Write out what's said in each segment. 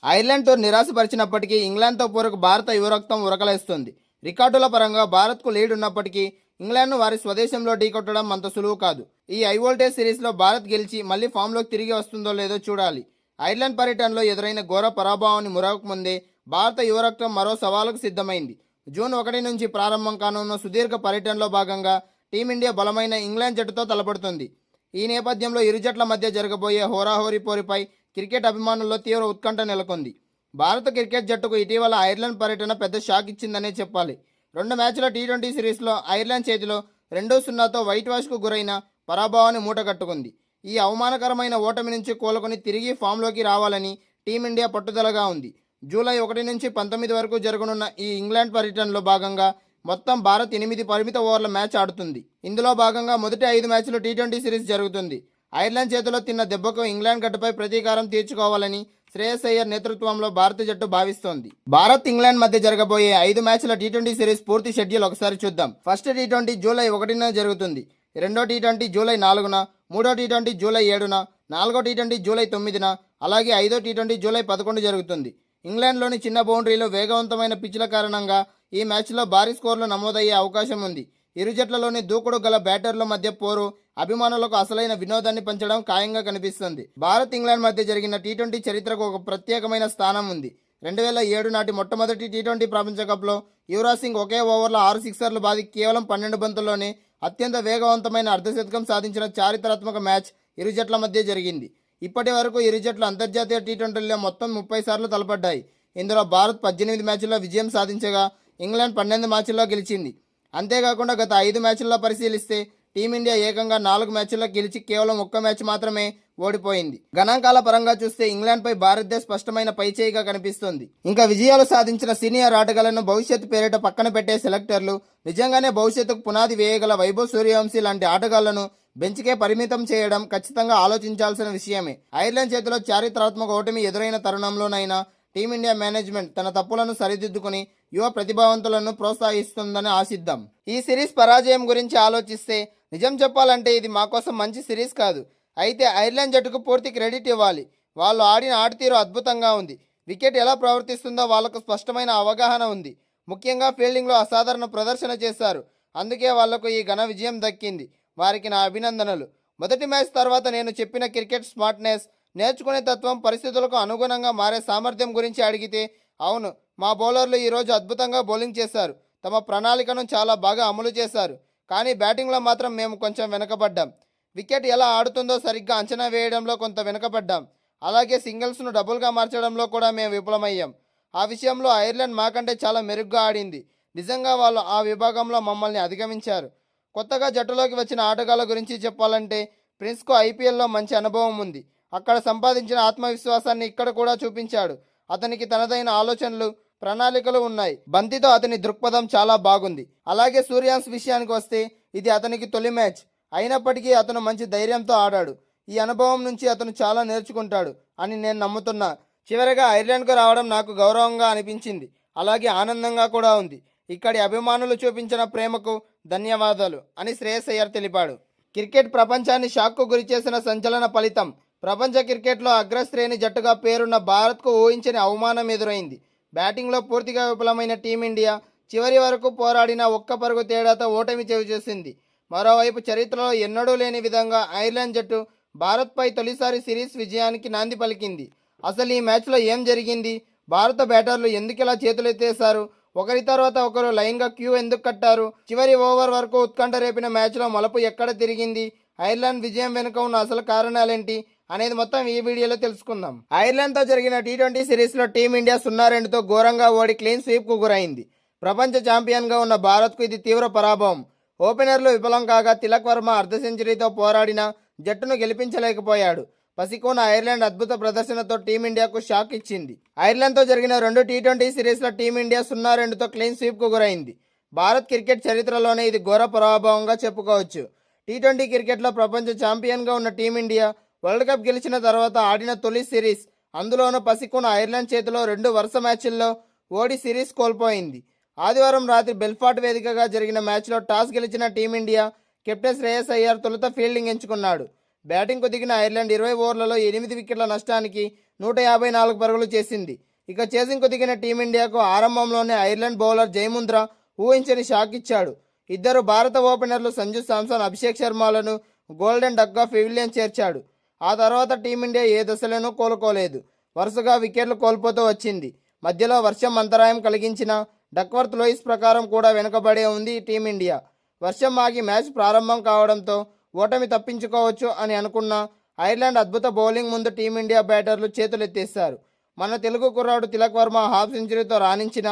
Ireland tour నిరాశపరిచినప్పటికీ ఇంగ్లాండ్తో పోరుకు భారత యువరక్తం ఉరకలేస్తుంది. రికార్డుల పరంగా భారత్కు లీడ్ ఉన్నప్పటికీ ఇంగ్లాండ్ను వారి స్వదేశంలో ఢీకొట్టడం అంత సులువు కాదు. ఈ హైవోల్టేజ్ సిరీస్లో భారత్ గెలిచి మళ్లీ ఫామ్లోకి తిరిగి వస్తుందో లేదో చూడాలి. ఐర్లాండ్ పర్యటనలో ఎదురైన ఘోర పరాభవాన్ని మురవక ముందే భారత యువరక్తం మరో సవాలుకు సిద్ధమైంది. జూన్ 1 నుంచి ప్రారంభం కానున్న సుదీర్ఘ పర్యటనలో భాగంగా టీమిండియా బలమైన ఇంగ్లాండ్ జట్టుతో తలపడుతుంది. ఈ నేపథ్యంలో ఇరు జట్ల మధ్య జరగబోయే హోరాహోరీ పోరుపై క్రికెట్ అభిమానుల్లో తీవ్ర ఉత్కంఠ నెలకొంది. భారత క్రికెట్ జట్టుకు ఇటీవల ఐర్లాండ్ పర్యటన పెద్ద షాక్ ఇచ్చిందనే చెప్పాలి. 2 మ్యాచ్ల టీ20 సిరీస్లో ఐర్లాండ్ చేతిలో 2-0తో వైట్ వాష్కు గురైన పరాభవాన్ని మూటగట్టుకుంది. ఈ అవమానకరమైన ఓటమి నుంచి కోలుకొని తిరిగి ఫామ్లోకి రావాలని టీమిండియా పట్టుదలగా ఉంది. జూలై 1 నుంచి 19 వరకు జరగనున్న ఈ ఇంగ్లాండ్ పర్యటనలో భాగంగా మొత్తం భారత్ 8 పరిమిత ఓవర్ల మ్యాచ్ ఆడుతుంది. ఇందులో భాగంగా మొదటి 5 మ్యాచ్లు టీ20 సిరీస్ జరుగుతుంది. ఐర్లాండ్ చేతిలో తిన్న దెబ్బకు ఇంగ్లాండ్ గడ్డపై ప్రతీకారం తీర్చుకోవాలని శ్రేయస్ అయ్యర్ నేతృత్వంలో భారత జట్టు భావిస్తోంది. భారత్ ఇంగ్లాండ్ మధ్య జరగబోయే 5 మ్యాచ్ల టీ20 సిరీస్ పూర్తి షెడ్యూల్ ఒకసారి చూద్దాం. ఫస్ట్ టీ20 జూలై 1న జరుగుతుంది. రెండో టీ20 జూలై 4న, మూడో టీ20 జూలై 7న, నాలుగో టీ20 జూలై 9న, అలాగే ఐదో టీ20 జూలై 11 జరుగుతుంది. ఇంగ్లాండ్లోని చిన్న బౌండరీలో వేగవంతమైన పిచ్ల కారణంగా ఈ మ్యాచ్లో భారీ స్కోర్లు నమోదయ్యే అవకాశం ఉంది. ఇరు జట్లలోని దూకుడు గల బ్యాటర్ల మధ్య పోరు అభిమానులకు అసలైన వినోదాన్ని పంచడం ఖాయంగా కనిపిస్తుంది. భారత్ ఇంగ్లాండ్ మధ్య జరిగిన టీ20 చరిత్రకు ఒక ప్రత్యేకమైన స్థానం ఉంది. 2007 నాటి మొట్టమొదటి టీ20 ప్రపంచ కప్లో యువరాజ్ సింగ్ ఒకే ఓవర్లో 6 సిక్సర్లు బాది కేవలం 12 బంతుల్లోనే అత్యంత వేగవంతమైన అర్ధశతకం సాధించిన చారిత్రాత్మక మ్యాచ్ ఇరు జట్ల మధ్య జరిగింది. ఇప్పటి వరకు ఇరు జట్లు అంతర్జాతీయ టీ20లో మొత్తం 30 సార్లు తలపడ్డాయి. ఇందులో భారత్ 18 మ్యాచ్ల్లో విజయం సాధించగా ఇంగ్లాండ్ 12 మ్యాచ్ల్లో గెలిచింది. అంతేకాకుండా గత 5 మ్యాచ్ల్లో పరిశీలిస్తే టీమిండియా ఏకంగా 4 మ్యాచ్ల్లో గెలిచి కేవలం 1 మ్యాచ్ మాత్రమే ఓడిపోయింది. గణాంకాల పరంగా చూస్తే ఇంగ్లాండ్పై భారత్దే స్పష్టమైన పైచేయిగా కనిపిస్తోంది. ఇంకా విజయాలు సాధించిన సీనియర్ ఆటగాళ్లను భవిష్యత్తు పేరిట పక్కన పెట్టే సెలెక్టర్లు నిజంగానే భవిష్యత్తుకు పునాది వేయగల వైభవ్ సూర్యవంశీ లాంటి ఆటగాళ్లను బెంచ్కే పరిమితం చేయడం ఖచ్చితంగా ఆలోచించాల్సిన విషయమే. ఐర్లాండ్ చేతిలో చారిత్రాత్మక ఓటమి ఎదురైన తరుణంలోనైనా టీమిండియా మేనేజ్మెంట్ తన తప్పులను సరిదిద్దుకుని యువ ప్రతిభావంతులను ప్రోత్సహిస్తుందని ఆశిద్దాం. ఈ సిరీస్ పరాజయం గురించి ఆలోచిస్తే నిజం చెప్పాలంటే ఇది మా కోసం మంచి సిరీస్ కాదు. అయితే ఐర్లాండ్ జట్టుకు పూర్తి క్రెడిట్ ఇవ్వాలి. వాళ్ళు ఆడిన ఆటతీరు అద్భుతంగా ఉంది. వికెట్ ఎలా ప్రవర్తిస్తుందో వాళ్లకు స్పష్టమైన అవగాహన ఉంది. ముఖ్యంగా ఫీల్డింగ్లో అసాధారణ ప్రదర్శన చేశారు. అందుకే వాళ్లకు ఈ ఘన విజయం దక్కింది. వారికి నా అభినందనలు. మొదటి మ్యాచ్ తర్వాత నేను చెప్పిన క్రికెట్ స్మార్ట్నెస్, నేర్చుకునే తత్వం, పరిస్థితులకు అనుగుణంగా మారే సామర్థ్యం గురించి అడిగితే అవును, మా బౌలర్లు ఈరోజు అద్భుతంగా బౌలింగ్ చేశారు. తమ ప్రణాళికను చాలా బాగా అమలు చేశారు. కానీ బ్యాటింగ్లో మాత్రం మేము కొంచెం వెనకబడ్డాం. వికెట్ ఎలా ఆడుతుందో సరిగ్గా అంచనా వేయడంలో కొంత వెనకబడ్డాం. అలాగే సింగిల్స్ను డబుల్గా మార్చడంలో కూడా మేము విఫలమయ్యాం. ఆ విషయంలో ఐర్లాండ్ మాకంటే చాలా మెరుగ్గా ఆడింది. నిజంగా వాళ్ళు ఆ విభాగంలో మమ్మల్ని అధిగమించారు. కొత్తగా జట్టులోకి వచ్చిన ఆటగాళ్ల గురించి చెప్పాలంటే ప్రిన్స్కు ఐపీఎల్లో మంచి అనుభవం ఉంది. అక్కడ సంపాదించిన ఆత్మవిశ్వాసాన్ని ఇక్కడ కూడా చూపించాడు. అతనికి తనదైన ఆలోచనలు, ప్రణాళికలు ఉన్నాయి. బంతితో అతని దృక్పథం చాలా బాగుంది. అలాగే సూర్యాన్స్ విషయానికి వస్తే ఇది అతనికి తొలి మ్యాచ్ అయినప్పటికీ అతను మంచి ధైర్యంతో ఆడాడు. ఈ అనుభవం నుంచి అతను చాలా నేర్చుకుంటాడు అని నేను నమ్ముతున్నా. చివరిగా ఐర్లాండ్కు రావడం నాకు గౌరవంగా అనిపించింది. అలాగే ఆనందంగా కూడా ఉంది. ఇక్కడి అభిమానులు చూపించిన ప్రేమకు ధన్యవాదాలు అని శ్రేయస్ అయ్యర్ తెలిపాడు. క్రికెట్ ప్రపంచాన్ని షాక్కు గురిచేసిన సంచలన ఫలితం. ప్రపంచ క్రికెట్లో అగ్రశ్రేణి జట్టుగా పేరున్న భారత్కు ఊహించని అవమానం ఎదురైంది. బ్యాటింగ్లో పూర్తిగా విఫలమైన టీమిండియా చివరి వరకు పోరాడిన 1 పరుగు తేడాతో ఓటమి చవిచూసింది. మరోవైపు చరిత్రలో ఎన్నడూ లేని విధంగా ఐర్లాండ్ జట్టు భారత్పై తొలిసారి సిరీస్ విజయానికి నాంది పలికింది. అసలు ఈ మ్యాచ్లో ఏం జరిగింది? భారత బ్యాటర్లు ఎందుకిలా చేతులెత్తేశారు? ఒకరి తర్వాత ఒకరు లైన్గా క్యూ ఎందుకు కట్టారు? చివరి ఓవర్ వరకు ఉత్కంఠ రేపిన మ్యాచ్లో మలుపు ఎక్కడ తిరిగింది? ఐర్లాండ్ విజయం వెనుక ఉన్న అసలు కారణాలేంటి అనేది మొత్తం ఈ వీడియోలో తెలుసుకుందాం. ఐర్లాండ్తో జరిగిన టీ20 సిరీస్లో టీమిండియా 0-2తో ఘోరంగా ఓడి క్లీన్ స్వీప్కు గురైంది. ప్రపంచ ఛాంపియన్గా ఉన్న భారత్కు ఇది తీవ్ర పరాభవం. ఓపెనర్లు విఫలం కాగా తిలక్ వర్మ అర్ధ సెంచరీతో పోరాడిన జట్టును గెలిపించలేకపోయాడు. పసికోన ఐర్లాండ్ అద్భుత ప్రదర్శనతో టీమిండియాకు షాక్ ఇచ్చింది. ఐర్లాండ్తో జరిగిన 2 టీ20 సిరీస్లో టీమిండియా 0-2తో క్లీన్ స్వీప్కు గురైంది. భారత్ క్రికెట్ చరిత్రలోనే ఇది ఘోర పరాభవంగా చెప్పుకోవచ్చు. టీ20 క్రికెట్లో ప్రపంచ ఛాంపియన్గా ఉన్న టీమిండియా వరల్డ్ కప్ గెలిచిన తర్వాత ఆడిన తొలి సిరీస్. అందులోనూ పసికోన ఐర్లాండ్ చేతిలో 2 వరుస మ్యాచ్ల్లో ఓడి సిరీస్ కోల్పోయింది. ఆదివారం రాత్రి బెల్ఫార్ట్ వేదికగా జరిగిన మ్యాచ్లో టాస్ గెలిచిన టీమిండియా కెప్టెన్ శ్రేయస్ అయ్యర్ తొలుత ఫీల్డింగ్ ఎంచుకున్నాడు. బ్యాటింగ్కు దిగిన ఐర్లాండ్ 20 ఓవర్లలో 8 వికెట్ల నష్టానికి 154 పరుగులు చేసింది. ఇక చేసింగ్కు దిగిన టీమిండియాకు ఆరంభంలోనే ఐర్లాండ్ బౌలర్ జయముంద్ర ఊహించని షాక్ ఇచ్చాడు. ఇద్దరు భారత ఓపెనర్లు సంజు శాంసన్, అభిషేక్ శర్మలను గోల్డెన్ డక్గా పెవిలియన్ చేర్చాడు. ఆ తర్వాత టీమిండియా ఏ దశలోనూ కోలుకోలేదు. వరుసగా వికెట్లు కోల్పోతూ వచ్చింది. మధ్యలో వర్షం అంతరాయం కలిగించిన డక్వర్త్ లోయిస్ ప్రకారం కూడా వెనుకబడే ఉంది టీమిండియా. వర్షం ఆగి మ్యాచ్ ప్రారంభం కావడంతో ఓటమి తప్పించుకోవచ్చు అని అనుకున్న ఐర్లాండ్ అద్భుత బౌలింగ్ ముందు టీమిండియా బ్యాటర్లు చేతులెత్తేశారు. మన తెలుగు కుర్రాడు తిలక్ వర్మ హాఫ్ సెంచరీతో రాణించిన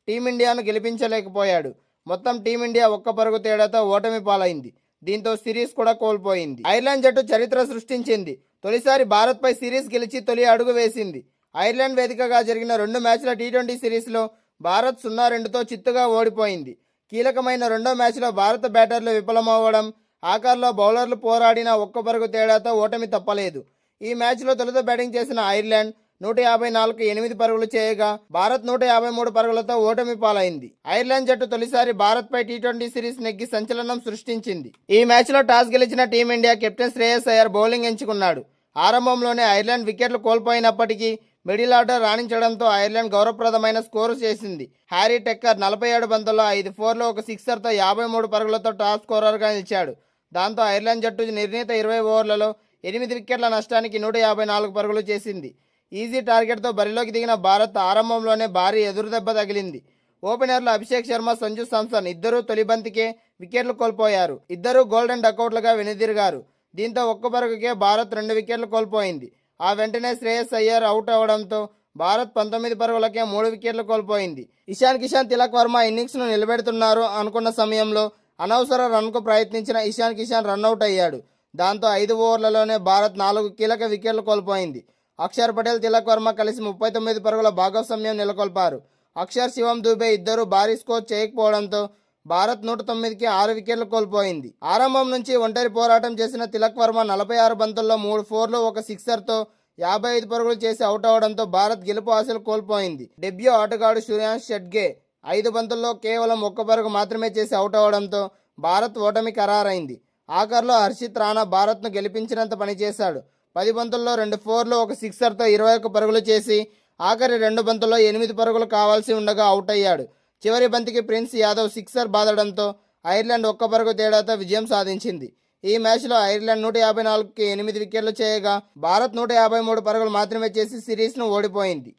టీమిండియాను గెలిపించలేకపోయాడు. మొత్తం టీమిండియా ఒక్క పరుగు తేడాతో ఓటమి పాలైంది. దీంతో సిరీస్ కూడా కోల్పోయింది. ఐర్లాండ్ జట్టు చరిత్ర సృష్టించింది. తొలిసారి భారత్పై సిరీస్ గెలిచి తొలి అడుగు వేసింది. ఐర్లాండ్ వేదికగా జరిగిన 2 మ్యాచ్ల టీ20 సిరీస్లో భారత్ 0-2తో చిత్తుగా ఓడిపోయింది. కీలకమైన రెండో మ్యాచ్లో భారత బ్యాటర్లు విఫలమవ్వడం, ఆఖర్లో బౌలర్లు పోరాడిన ఒక్క పరుగు తేడాతో ఓటమి తప్పలేదు. ఈ మ్యాచ్లో తొలుత బ్యాటింగ్ చేసిన ఐర్లాండ్ 154కు 8 పరుగులు చేయగా భారత్ 153 పరుగులతో ఓటమి పాలైంది. ఐర్లాండ్ జట్టు తొలిసారి భారత్పై టీ20 సిరీస్ నెగ్గి సంచలనం సృష్టించింది. ఈ మ్యాచ్లో టాస్ గెలిచిన Team India captain Shreyas Iyer bowling ఎంచుకున్నాడు. ఆరంభంలోనే ఐర్లాండ్ వికెట్లు కోల్పోయినప్పటికీ మిడిల్ ఆర్డర్ రాణించడంతో ఐర్లాండ్ గౌరవప్రదమైన స్కోరు చేసింది. హ్యారీ టెక్కర్ 47 బంతుల్లో 5 4లు ఒక సిక్సర్తో 53 పరుగులతో టాప్ స్కోరర్గా నిలిచాడు. దాంతో ఐర్లాండ్ జట్టు నిర్ణీత 20 ఓవర్లలో 8 వికెట్ల నష్టానికి 154 పరుగులు చేసింది. ఈజీ టార్గెట్తో బరిలోకి దిగిన భారత్ ఆరంభంలోనే భారీ ఎదురుదెబ్బ తగిలింది. ఓపెనర్లు అభిషేక్ శర్మ, సంజు శాంసన్ ఇద్దరూ తొలి బంతికే వికెట్లు కోల్పోయారు. ఇద్దరూ గోల్డెన్ డకౌట్లుగా వెనుదిరిగారు. దీంతో ఒక్క పరుగుకే భారత్ 2 వికెట్లు కోల్పోయింది. ఆ వెంటనే శ్రేయస్ అయ్యర్ అవుట్ అవడంతో భారత్ 19 పరుగులకే 3 వికెట్లు కోల్పోయింది. ఇషాన్ కిషన్, తిలక్ వర్మ ఇన్నింగ్స్ను నిలబెడుతున్నారు అనుకున్న సమయంలో అనవసర రన్కు ప్రయత్నించిన ఇషాన్ కిషన్ రన్అట్ అయ్యాడు. దాంతో 5 ఓవర్లలోనే భారత్ 4 కీలక వికెట్లు కోల్పోయింది. అక్షర్ పటేల్, తిలక్ వర్మ కలిసి 39 పరుగుల భాగస్వామ్యం నెలకొల్పారు. అక్షర్, శివం దూబే ఇద్దరు భారీ స్కోర్ చేయకపోవడంతో భారత్ 109కి 6 వికెట్లు కోల్పోయింది. ఆరంభం నుంచి ఒంటరి పోరాటం చేసిన తిలక్ వర్మ 46 బంతుల్లో 3 4లు ఒక సిక్సర్తో 55 పరుగులు చేసి అవుట్ అవడంతో భారత్ గెలుపు ఆశలు కోల్పోయింది. డెబ్యూ ఆటగాడు సూర్యాన్స్ షెట్గే 5 బంతుల్లో కేవలం 1 పరుగు మాత్రమే చేసి అవుట్ అవడంతో భారత్ ఓటమి ఖరారైంది. ఆఖర్లో హర్షిత్ రాణా భారత్ను గెలిపించినంత పనిచేశాడు. 10 బంతుల్లో 2 4లు ఒక సిక్సర్తో 21 పరుగులు చేసి ఆఖరి 2 బంతుల్లో 8 పరుగులు కావాల్సి ఉండగా అవుట్ అయ్యాడు. చివరి బంతికి ప్రిన్స్ యాదవ్ సిక్సర్ బాదడంతో ఐర్లాండ్ 1 పరుగు తేడాతో విజయం సాధించింది. ఈ మ్యాచ్లో ఐర్లాండ్ 154కి 8 వికెట్లు చేయగా భారత్ 153 పరుగులు మాత్రమే చేసి సిరీస్ను ఓడిపోయింది.